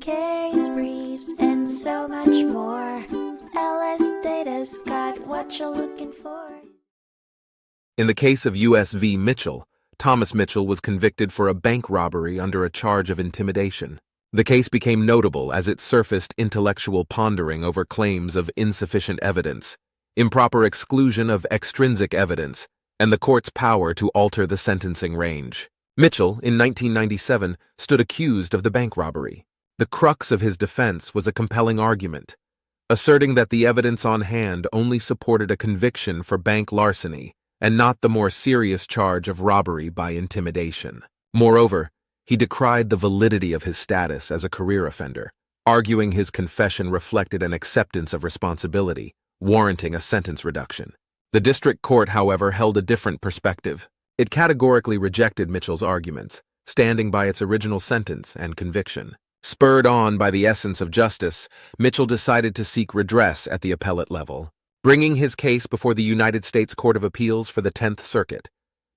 case briefs, and so much more. LSData's got what you're looking for. In the case of U.S. v. Mitchell, Thomas Mitchell was convicted for a bank robbery under a charge of intimidation. The case became notable as it surfaced intellectual pondering over claims of insufficient evidence, improper exclusion of extrinsic evidence, and the court's power to alter the sentencing range. Mitchell, in 1997, stood accused of the bank robbery. The crux of his defense was a compelling argument, asserting that the evidence on hand only supported a conviction for bank larceny and not the more serious charge of robbery by intimidation. Moreover, he decried the validity of his status as a career offender, arguing his confession reflected an acceptance of responsibility, warranting a sentence reduction. The district court, however, held a different perspective. It categorically rejected Mitchell's arguments, standing by its original sentence and conviction. Spurred on by the essence of justice, Mitchell decided to seek redress at the appellate level, bringing his case before the United States Court of Appeals for the 10th Circuit.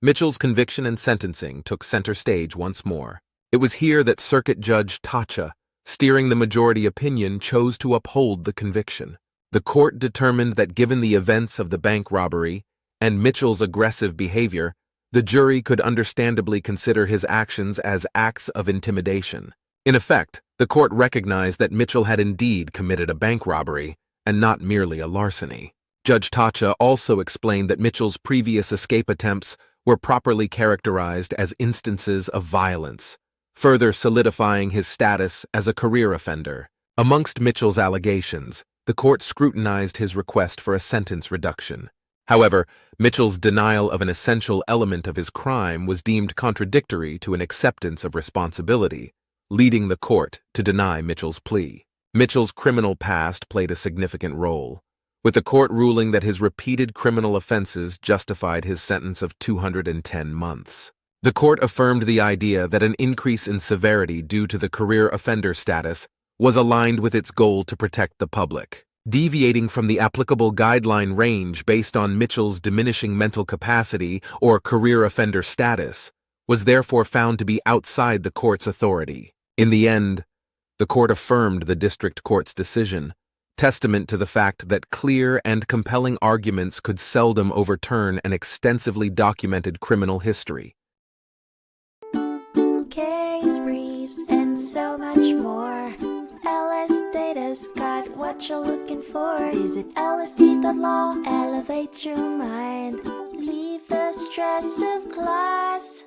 Mitchell's conviction and sentencing took center stage once more. It was here that Circuit Judge Tacha, steering the majority opinion, chose to uphold the conviction. The court determined that given the events of the bank robbery and Mitchell's aggressive behavior, the jury could understandably consider his actions as acts of intimidation. In effect, the court recognized that Mitchell had indeed committed a bank robbery and not merely a larceny. Judge Tacha also explained that Mitchell's previous escape attempts were properly characterized as instances of violence, further solidifying his status as a career offender. Amongst Mitchell's allegations, the court scrutinized his request for a sentence reduction. However, Mitchell's denial of an essential element of his crime was deemed contradictory to an acceptance of responsibility, leading the court to deny Mitchell's plea. Mitchell's criminal past played a significant role, with the court ruling that his repeated criminal offenses justified his sentence of 210 months. The court affirmed the idea that an increase in severity due to the career offender status was aligned with its goal to protect the public. Deviating from the applicable guideline range based on Mitchell's diminishing mental capacity or career offender status was therefore found to be outside the court's authority. In the end, the court affirmed the district court's decision, testament to the fact that clear and compelling arguments could seldom overturn an extensively documented criminal history. Case briefs, and so much more. LSData's got what you're looking for. Visit lsd.law, elevate your mind. Leave the stress of class.